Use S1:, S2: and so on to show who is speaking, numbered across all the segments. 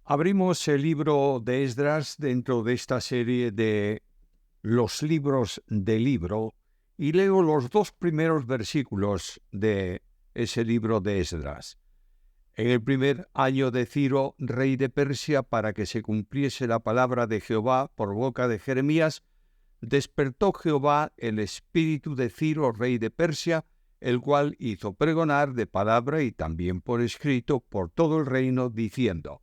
S1: Abrimos el libro de Esdras dentro de esta serie de los libros del libro y leo los dos primeros versículos de ese libro de Esdras. En el primer año de Ciro, rey de Persia, para que se cumpliese la palabra de Jehová por boca de Jeremías, despertó Jehová el espíritu de Ciro, rey de Persia, el cual hizo pregonar de palabra y también por escrito por todo el reino, diciendo: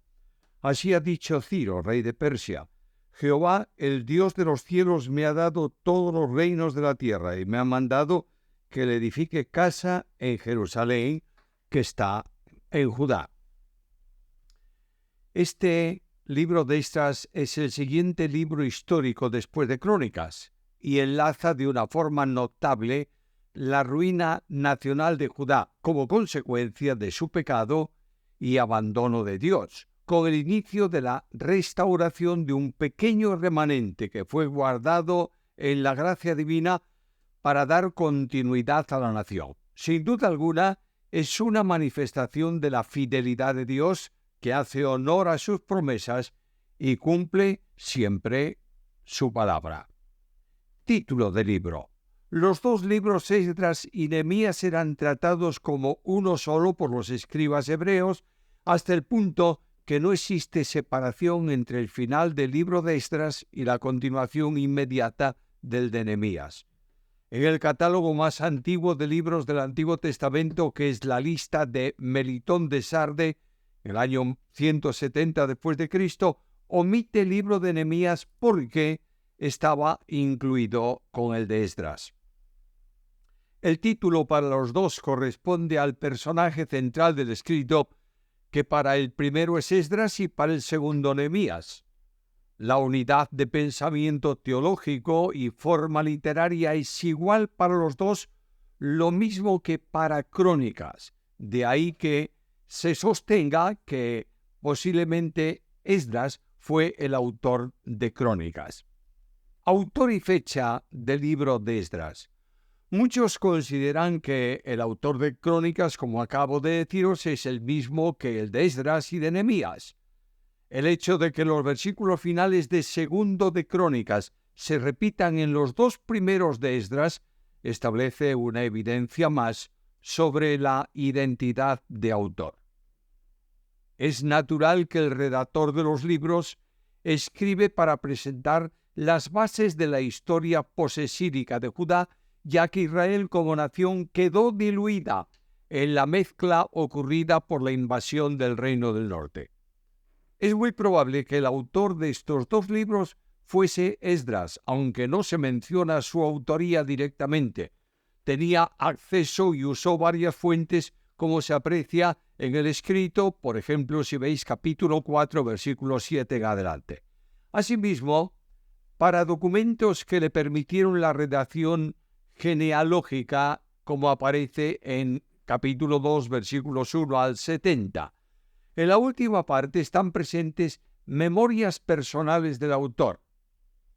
S1: Así ha dicho Ciro, rey de Persia: Jehová, el Dios de los cielos, me ha dado todos los reinos de la tierra y me ha mandado que le edifique casa en Jerusalén, que está en Judá. Este libro de Esdras es el siguiente libro histórico después de Crónicas y enlaza de una forma notable la ruina nacional de Judá como consecuencia de su pecado y abandono de Dios, con el inicio de la restauración de un pequeño remanente que fue guardado en la gracia divina para dar continuidad a la nación. Sin duda alguna, es una manifestación de la fidelidad de Dios, que hace honor a sus promesas y cumple siempre su palabra. Título del libro. Los dos libros Esdras y Nehemías eran tratados como uno solo por los escribas hebreos, hasta el punto que no existe separación entre el final del libro de Esdras y la continuación inmediata del de Nehemías. En el catálogo más antiguo de libros del Antiguo Testamento, que es la lista de Melitón de Sarde, el año 170 después de Cristo, omite el libro de Nehemías porque estaba incluido con el de Esdras. El título para los dos corresponde al personaje central del escrito, que para el primero es Esdras y para el segundo Nehemías. La unidad de pensamiento teológico y forma literaria es igual para los dos, lo mismo que para Crónicas. De ahí que se sostenga que posiblemente Esdras fue el autor de Crónicas. Autor y fecha del libro de Esdras. Muchos consideran que el autor de Crónicas, como acabo de deciros, es el mismo que el de Esdras y de Nehemías. El hecho de que los versículos finales de segundo de Crónicas se repitan en los dos primeros de Esdras establece una evidencia más sobre la identidad de autor. Es natural que el redactor de los libros escribe para presentar las bases de la historia posesírica de Judá, ya que Israel como nación quedó diluida en la mezcla ocurrida por la invasión del Reino del Norte. Es muy probable que el autor de estos dos libros fuese Esdras, aunque no se menciona su autoría directamente. Tenía acceso y usó varias fuentes, como se aprecia en el escrito, por ejemplo, si veis capítulo 4, versículo 7 en adelante. Asimismo, para documentos que le permitieron la redacción genealógica, como aparece en capítulo 2, versículos 1 al 70. En la última parte están presentes memorias personales del autor,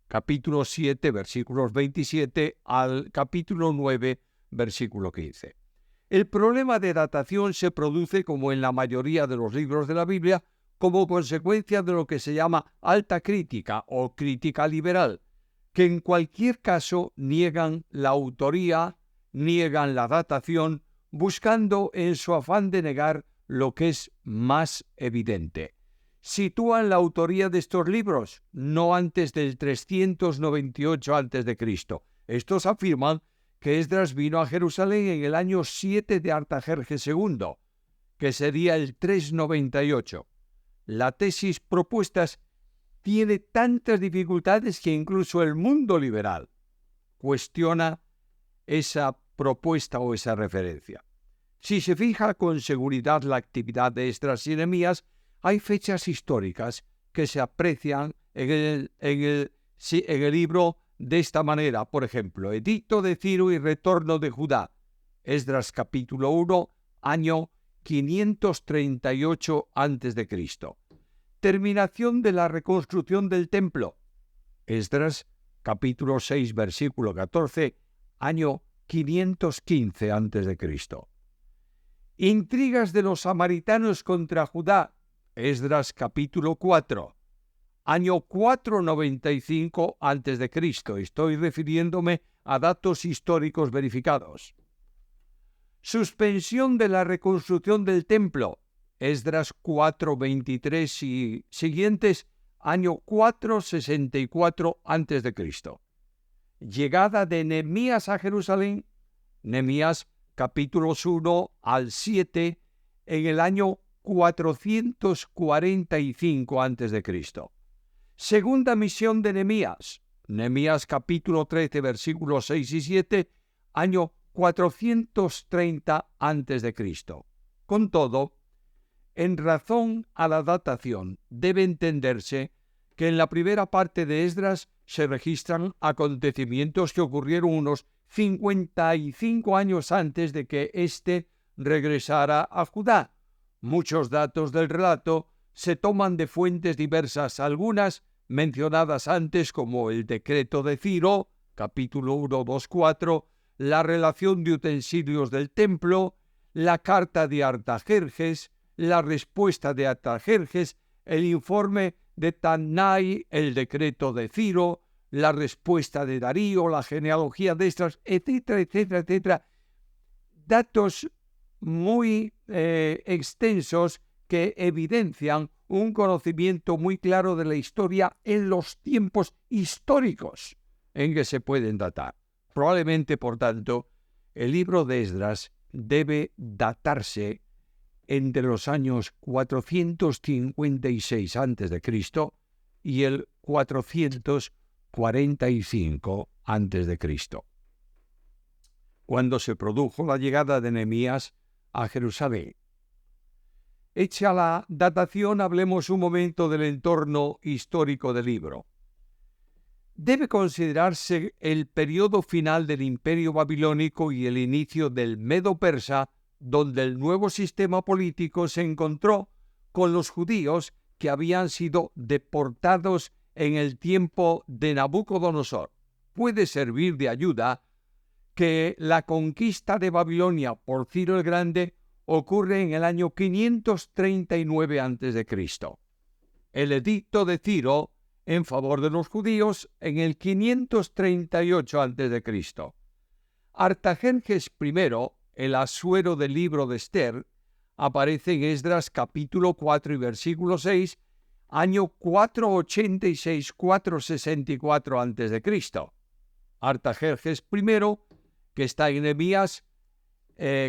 S1: capítulo 7, versículos 27 al capítulo 9, versículo 15. El problema de datación se produce, como en la mayoría de los libros de la Biblia, como consecuencia de lo que se llama alta crítica o crítica liberal, que en cualquier caso niegan la autoría, niegan la datación, buscando en su afán de negar lo que es más evidente. Sitúan la autoría de estos libros no antes del 398 a.C. Estos afirman que Esdras vino a Jerusalén en el año 7 de Artajerjes II, que sería el 398. La tesis propuesta tiene tantas dificultades que incluso el mundo liberal cuestiona esa propuesta o esa referencia. Si se fija con seguridad la actividad de Esdras y Nehemías, hay fechas históricas que se aprecian en el libro de esta manera. Por ejemplo, edicto de Ciro y retorno de Judá. Esdras capítulo 1, año 538 a.C. Terminación de la reconstrucción del templo. Esdras capítulo 6, versículo 14, año 515 a.C. Intrigas de los samaritanos contra Judá, Esdras capítulo 4, año 495 a.C. Estoy refiriéndome a datos históricos verificados. Suspensión de la reconstrucción del templo. Esdras 4:23 y siguientes, año 464 a.C. Llegada de Nehemías a Jerusalén. Nehemías capítulos 1 al 7 en el año 445 a.C. Segunda misión de Nehemías. Nehemías capítulo 13 versículos 6 y 7, año 430 a.C. Con todo, en razón a la datación, debe entenderse que en la primera parte de Esdras se registran acontecimientos que ocurrieron unos 55 años antes de que éste regresara a Judá. Muchos datos del relato se toman de fuentes diversas, algunas mencionadas antes como el decreto de Ciro, capítulo 1, 2, 4, la relación de utensilios del templo, la carta de Artajerjes, la respuesta de Artajerjes, el informe de Tannai, el decreto de Ciro, la respuesta de Darío, la genealogía de estas, etcétera, etcétera, etcétera. Datos muy extensos que evidencian un conocimiento muy claro de la historia en los tiempos históricos en que se pueden datar. Probablemente, por tanto, el libro de Esdras debe datarse entre los años 456 a.C. y el 445 a.C., cuando se produjo la llegada de Nehemías a Jerusalén. Hecha la datación, hablemos un momento del entorno histórico del libro. Debe considerarse el periodo final del Imperio Babilónico y el inicio del Medo-Persa, donde el nuevo sistema político se encontró con los judíos que habían sido deportados en el tiempo de Nabucodonosor. Puede servir de ayuda que la conquista de Babilonia por Ciro el Grande ocurre en el año 539 a.C. El edicto de Ciro en favor de los judíos en el 538 a.C. Artajerjes I, el asuero del libro de Esther, aparece en Esdras capítulo 4 y versículo 6, año 486-464 a.C. Artajerjes I, que está en Nehemías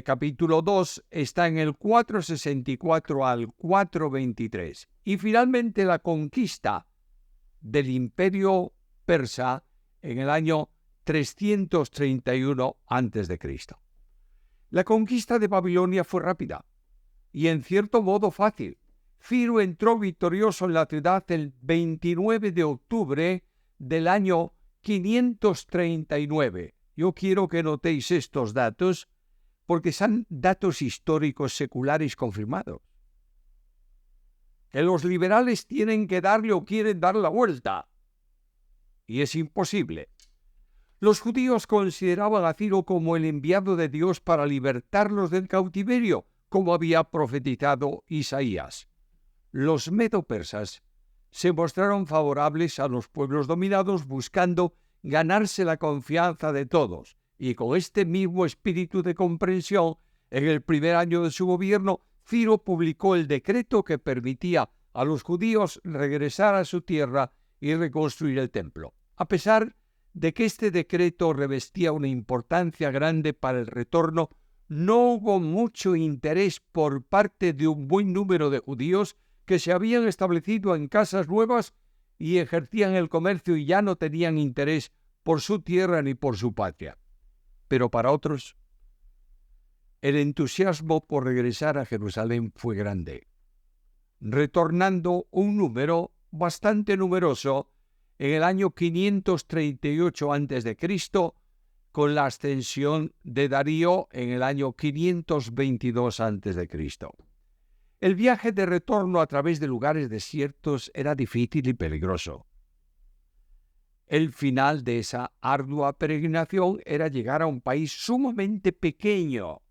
S1: capítulo 2, está en el 464 al 423. Y finalmente la conquista del imperio persa en el año 331 a.C. La conquista de Babilonia fue rápida y en cierto modo fácil. Ciro entró victorioso en la ciudad el 29 de octubre del año 539. Yo quiero que notéis estos datos porque son datos históricos seculares confirmados. Que los liberales tienen que darle o quieren dar la vuelta. Y es imposible. Los judíos consideraban a Ciro como el enviado de Dios para libertarlos del cautiverio, como había profetizado Isaías. Los medo-persas se mostraron favorables a los pueblos dominados buscando ganarse la confianza de todos, y con este mismo espíritu de comprensión, en el primer año de su gobierno, Ciro publicó el decreto que permitía a los judíos regresar a su tierra y reconstruir el templo. A pesar de que este decreto revestía una importancia grande para el retorno, no hubo mucho interés por parte de un buen número de judíos que se habían establecido en casas nuevas y ejercían el comercio y ya no tenían interés por su tierra ni por su patria. Pero para otros, el entusiasmo por regresar a Jerusalén fue grande, retornando un número bastante numeroso en el año 538 a.C., con la ascensión de Darío en el año 522 a.C. El viaje de retorno a través de lugares desiertos era difícil y peligroso. El final de esa ardua peregrinación era llegar a un país sumamente pequeño,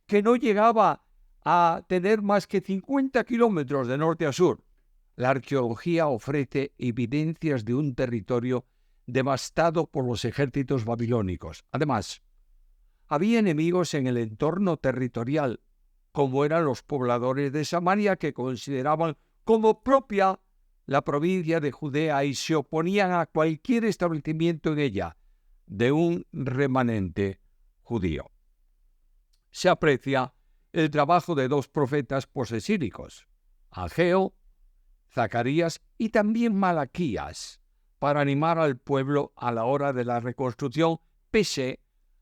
S1: que no llegaba a tener más que 50 kilómetros de norte a sur. La arqueología ofrece evidencias de un territorio devastado por los ejércitos babilónicos. Además, había enemigos en el entorno territorial, como eran los pobladores de Samaria, que consideraban como propia la provincia de Judea y se oponían a cualquier establecimiento en ella de un remanente judío. Se aprecia el trabajo de dos profetas posesíricos, Ageo, Zacarías y también Malaquías, para animar al pueblo a la hora de la reconstrucción, pese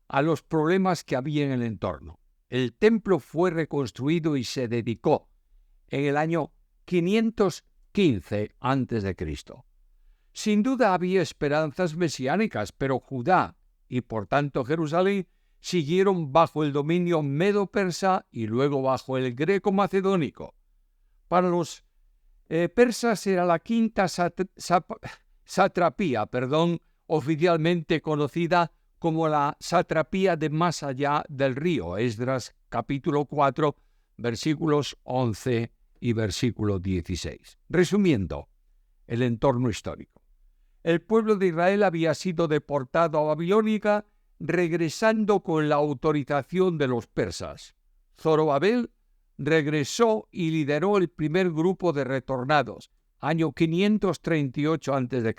S1: a los problemas que había en el entorno. El templo fue reconstruido y se dedicó en el año 515 a.C. Sin duda había esperanzas mesiánicas, pero Judá y por tanto Jerusalén siguieron bajo el dominio medo-persa y luego bajo el greco-macedónico. Para los persas era la quinta satrapía, oficialmente conocida como la satrapía de más allá del río. Esdras capítulo 4, versículos 11 y versículo 16. Resumiendo el entorno histórico. El pueblo de Israel había sido deportado a Babilonia, regresando con la autorización de los persas. Zorobabel regresó y lideró el primer grupo de retornados, año 538 a.C.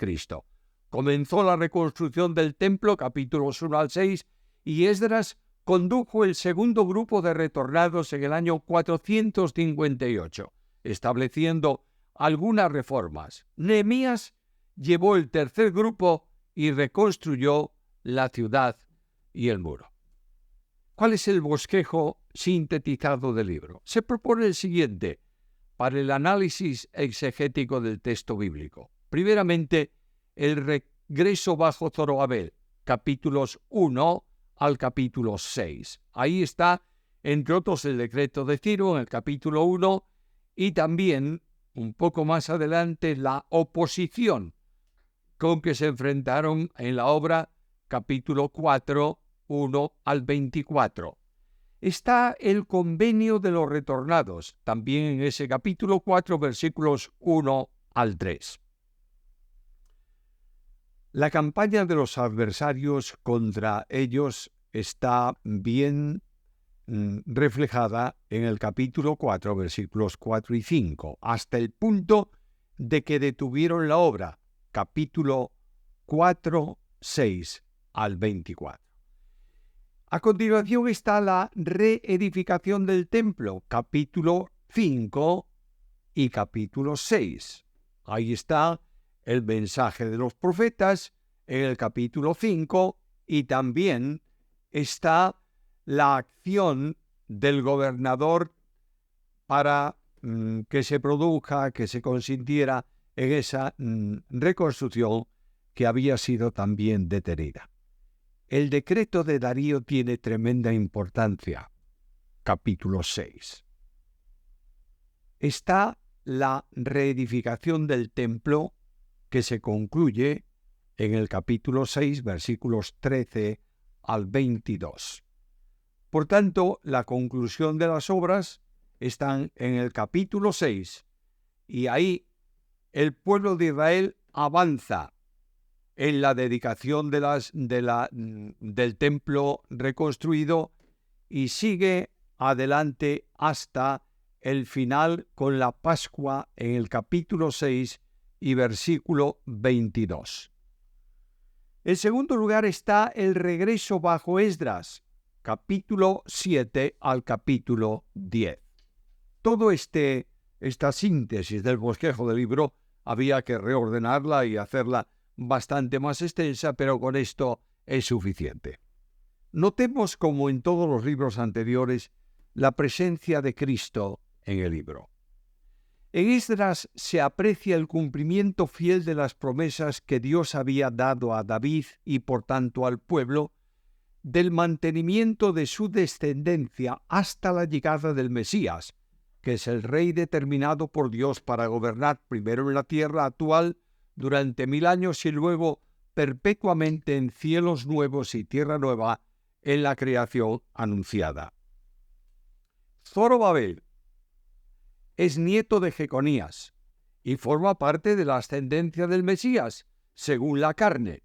S1: Comenzó la reconstrucción del templo, capítulos 1 al 6, y Esdras condujo el segundo grupo de retornados en el año 458, estableciendo algunas reformas. Nehemías llevó el tercer grupo y reconstruyó la ciudad y el muro. ¿Cuál es el bosquejo sintetizado del libro? Se propone el siguiente para el análisis exegético del texto bíblico. Primeramente, el regreso bajo Zorobabel, capítulos 1 al capítulo 6. Ahí está, entre otros, el decreto de Ciro en el capítulo 1 y también, un poco más adelante, la oposición con que se enfrentaron en la obra capítulo 4, 1 al 24. Está el convenio de los retornados, también en ese capítulo 4, versículos 1 al 3. La campaña de los adversarios contra ellos está bien reflejada en el capítulo 4, versículos 4 y 5, hasta el punto de que detuvieron la obra, capítulo 4, 6 al 24. A continuación está la reedificación del templo, capítulo 5 y capítulo 6. Ahí está el mensaje de los profetas en el capítulo 5 y también está la acción del gobernador para que se produzca, que se consintiera en esa reconstrucción que había sido también detenida. El decreto de Darío tiene tremenda importancia. Capítulo 6. Está la reedificación del templo que se concluye en el capítulo 6, versículos 13 al 22. Por tanto, la conclusión de las obras están en el capítulo 6 y ahí el pueblo de Israel avanza en la dedicación del templo reconstruido y sigue adelante hasta el final con la Pascua en el capítulo 6 y versículo 22. En segundo lugar está el regreso bajo Esdras, capítulo 7 al capítulo 10. Todo esta síntesis del bosquejo del libro había que reordenarla y hacerla bastante más extensa, pero con esto es suficiente. Notemos, como en todos los libros anteriores, la presencia de Cristo en el libro. En Esdras se aprecia el cumplimiento fiel de las promesas que Dios había dado a David y por tanto al pueblo, del mantenimiento de su descendencia hasta la llegada del Mesías, que es el rey determinado por Dios para gobernar primero en la tierra actual durante 1000 años y luego perpetuamente en cielos nuevos y tierra nueva en la creación anunciada. Zorobabel es nieto de Jeconías y forma parte de la ascendencia del Mesías, según la carne.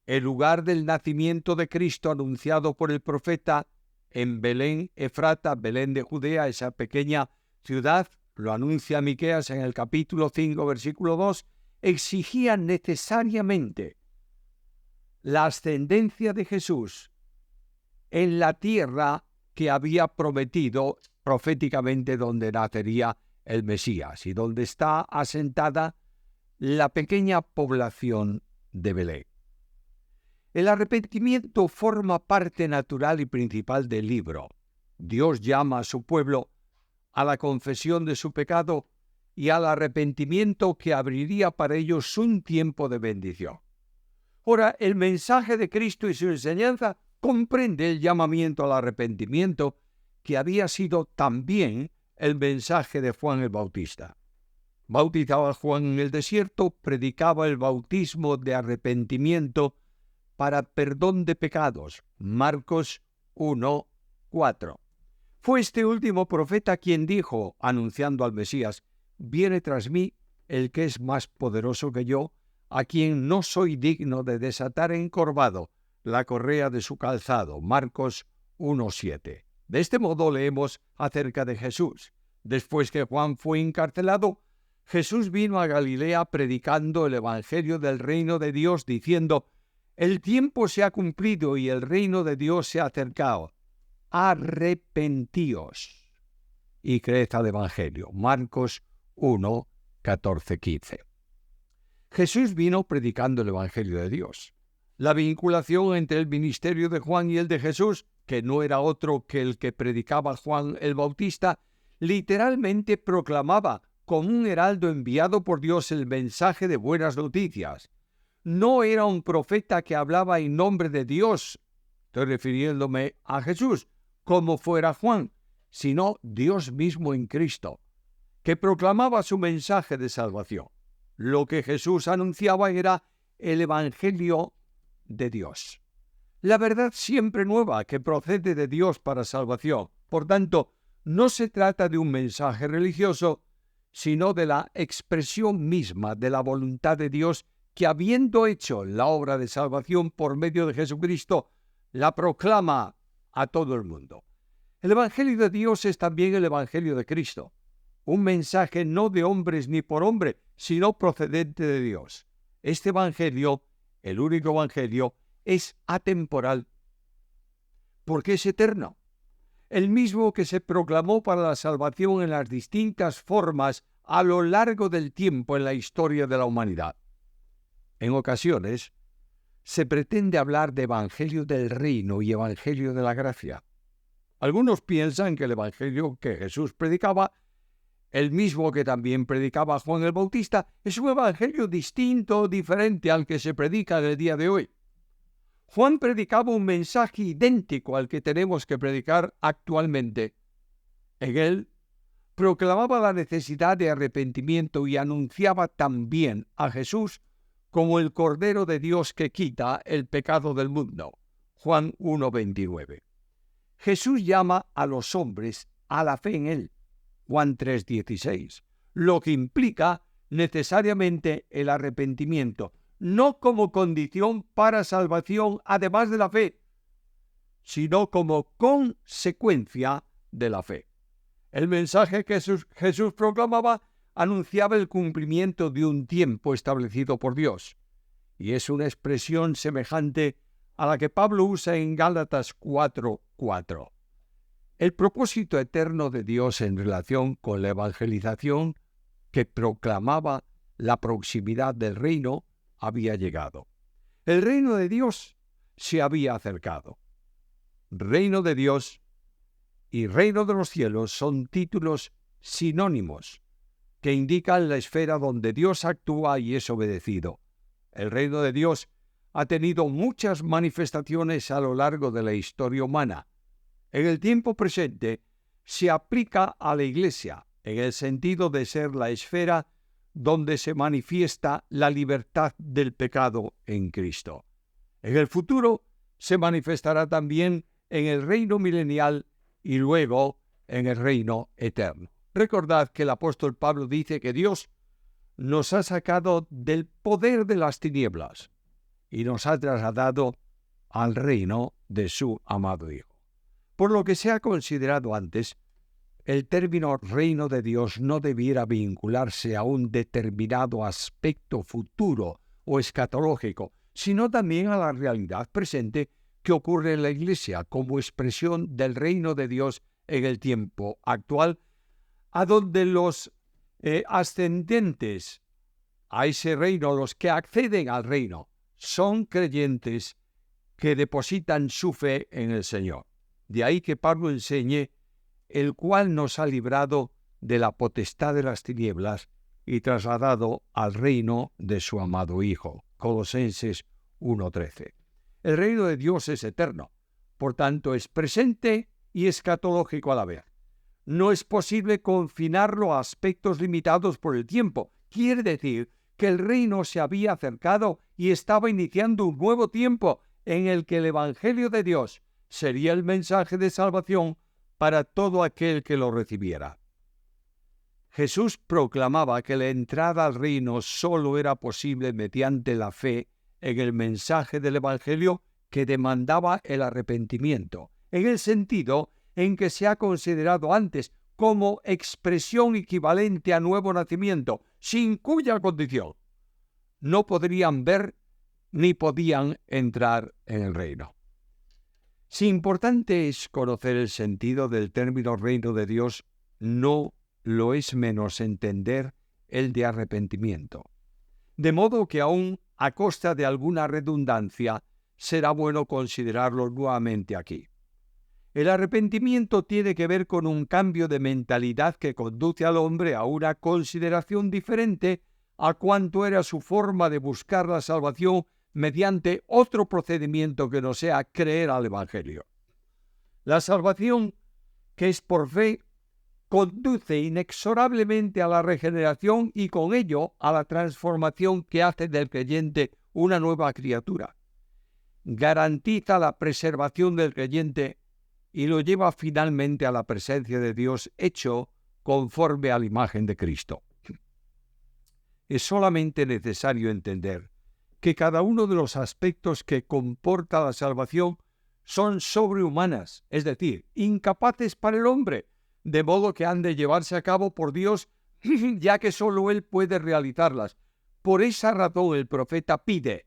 S1: El lugar del nacimiento de Cristo anunciado por el profeta en Belén, Efrata, Belén de Judea, esa pequeña ciudad, lo anuncia Miqueas en el capítulo 5, versículo 2, exigía necesariamente la ascendencia de Jesús en la tierra que había prometido proféticamente donde nacería el Mesías y donde está asentada la pequeña población de Belén. El arrepentimiento forma parte natural y principal del libro. Dios llama a su pueblo a la confesión de su pecado y al arrepentimiento que abriría para ellos un tiempo de bendición. Ahora, el mensaje de Cristo y su enseñanza comprende el llamamiento al arrepentimiento que había sido también el mensaje de Juan el Bautista. Bautizaba a Juan en el desierto, predicaba el bautismo de arrepentimiento para perdón de pecados. Marcos 1, 4. Fue este último profeta quien dijo, anunciando al Mesías, «Viene tras mí el que es más poderoso que yo, a quien no soy digno de desatar encorvado la correa de su calzado». Marcos 1, 7. De este modo leemos acerca de Jesús. Después que Juan fue encarcelado, Jesús vino a Galilea predicando el evangelio del reino de Dios, diciendo: «El tiempo se ha cumplido y el reino de Dios se ha acercado. Arrepentíos y creed al evangelio». Marcos 1, 14, 15. Jesús vino predicando el evangelio de Dios. La vinculación entre el ministerio de Juan y el de Jesús, que no era otro que el que predicaba Juan el Bautista, literalmente proclamaba como un heraldo enviado por Dios el mensaje de buenas noticias. No era un profeta que hablaba en nombre de Dios, estoy refiriéndome a Jesús, como fuera Juan, sino Dios mismo en Cristo, que proclamaba su mensaje de salvación. Lo que Jesús anunciaba era el Evangelio de Dios, la verdad siempre nueva que procede de Dios para salvación. Por tanto, no se trata de un mensaje religioso, sino de la expresión misma de la voluntad de Dios que, habiendo hecho la obra de salvación por medio de Jesucristo, la proclama a todo el mundo. El Evangelio de Dios es también el Evangelio de Cristo, un mensaje no de hombres ni por hombre, sino procedente de Dios. Este Evangelio, el único Evangelio, es atemporal, porque es eterno. El mismo que se proclamó para la salvación en las distintas formas a lo largo del tiempo en la historia de la humanidad. En ocasiones, se pretende hablar de Evangelio del Reino y Evangelio de la Gracia. Algunos piensan que el Evangelio que Jesús predicaba, el mismo que también predicaba Juan el Bautista, es un Evangelio distinto, diferente al que se predica en el día de hoy. Juan predicaba un mensaje idéntico al que tenemos que predicar actualmente. En él proclamaba la necesidad de arrepentimiento y anunciaba también a Jesús como el Cordero de Dios que quita el pecado del mundo. Juan 1:29. Jesús llama a los hombres a la fe en él. Juan 3:16. Lo que implica necesariamente el arrepentimiento, no como condición para salvación además de la fe, sino como consecuencia de la fe. El mensaje que Jesús proclamaba anunciaba el cumplimiento de un tiempo establecido por Dios, y es una expresión semejante a la que Pablo usa en Gálatas 4:4. El propósito eterno de Dios en relación con la evangelización que proclamaba la proximidad del reino había llegado. El reino de Dios se había acercado. Reino de Dios y reino de los cielos son títulos sinónimos que indican la esfera donde Dios actúa y es obedecido. El reino de Dios ha tenido muchas manifestaciones a lo largo de la historia humana. En el tiempo presente se aplica a la Iglesia en el sentido de ser la esfera donde se manifiesta la libertad del pecado en Cristo. En el futuro se manifestará también en el reino milenial y luego en el reino eterno. Recordad que el apóstol Pablo dice que Dios nos ha sacado del poder de las tinieblas y nos ha trasladado al reino de su amado Hijo. Por lo que se ha considerado antes, el término reino de Dios no debiera vincularse a un determinado aspecto futuro o escatológico, sino también a la realidad presente que ocurre en la Iglesia como expresión del reino de Dios en el tiempo actual, a donde los ascendentes a ese reino, los que acceden al reino, son creyentes que depositan su fe en el Señor. De ahí que Pablo enseñe, el cual nos ha librado de la potestad de las tinieblas y trasladado al reino de su amado Hijo. Colosenses 1:13. El reino de Dios es eterno, por tanto es presente y escatológico a la vez. No es posible confinarlo a aspectos limitados por el tiempo. Quiere decir que el reino se había acercado y estaba iniciando un nuevo tiempo en el que el Evangelio de Dios sería el mensaje de salvación para todo aquel que lo recibiera. Jesús proclamaba que la entrada al reino solo era posible mediante la fe en el mensaje del Evangelio que demandaba el arrepentimiento, en el sentido en que se ha considerado antes como expresión equivalente a nuevo nacimiento, sin cuya condición no podrían ver ni podían entrar en el reino. Si importante es conocer el sentido del término reino de Dios, no lo es menos entender el de arrepentimiento. De modo que aún a costa de alguna redundancia, será bueno considerarlo nuevamente aquí. El arrepentimiento tiene que ver con un cambio de mentalidad que conduce al hombre a una consideración diferente a cuanto era su forma de buscar la salvación mediante otro procedimiento que no sea creer al Evangelio. La salvación, que es por fe, conduce inexorablemente a la regeneración y con ello a la transformación que hace del creyente una nueva criatura. Garantiza la preservación del creyente y lo lleva finalmente a la presencia de Dios hecho conforme a la imagen de Cristo. Es solamente necesario entender que cada uno de los aspectos que comporta la salvación son sobrehumanas, es decir, incapaces para el hombre, de modo que han de llevarse a cabo por Dios, ya que solo Él puede realizarlas. Por esa razón el profeta pide,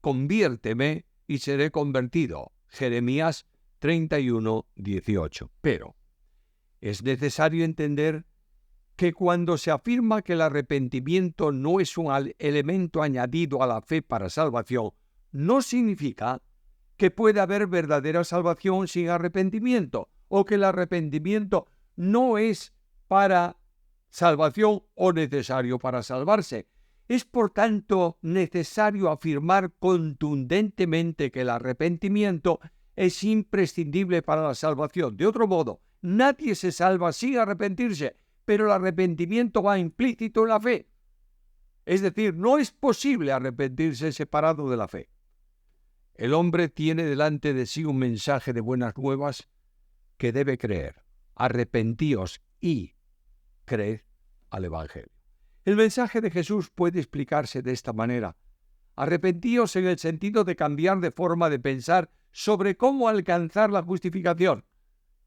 S1: conviérteme y seré convertido. Jeremías 31:18. Pero es necesario entender que cuando se afirma que el arrepentimiento no es un elemento añadido a la fe para salvación, no significa que pueda haber verdadera salvación sin arrepentimiento, o que el arrepentimiento no es para salvación o necesario para salvarse. Es por tanto necesario afirmar contundentemente que el arrepentimiento es imprescindible para la salvación. De otro modo, nadie se salva sin arrepentirse, pero el arrepentimiento va implícito en la fe. Es decir, no es posible arrepentirse separado de la fe. El hombre tiene delante de sí un mensaje de buenas nuevas que debe creer. Arrepentíos y creed al Evangelio. El mensaje de Jesús puede explicarse de esta manera. Arrepentíos en el sentido de cambiar de forma de pensar sobre cómo alcanzar la justificación.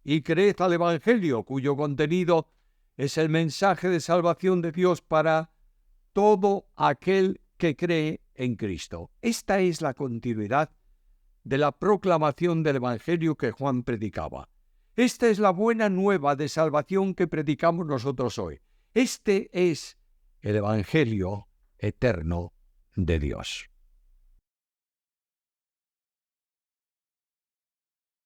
S1: Y creed al Evangelio, cuyo contenido es el mensaje de salvación de Dios para todo aquel que cree en Cristo. Esta es la continuidad de la proclamación del Evangelio que Juan predicaba. Esta es la buena nueva de salvación que predicamos nosotros hoy. Este es el Evangelio eterno de Dios.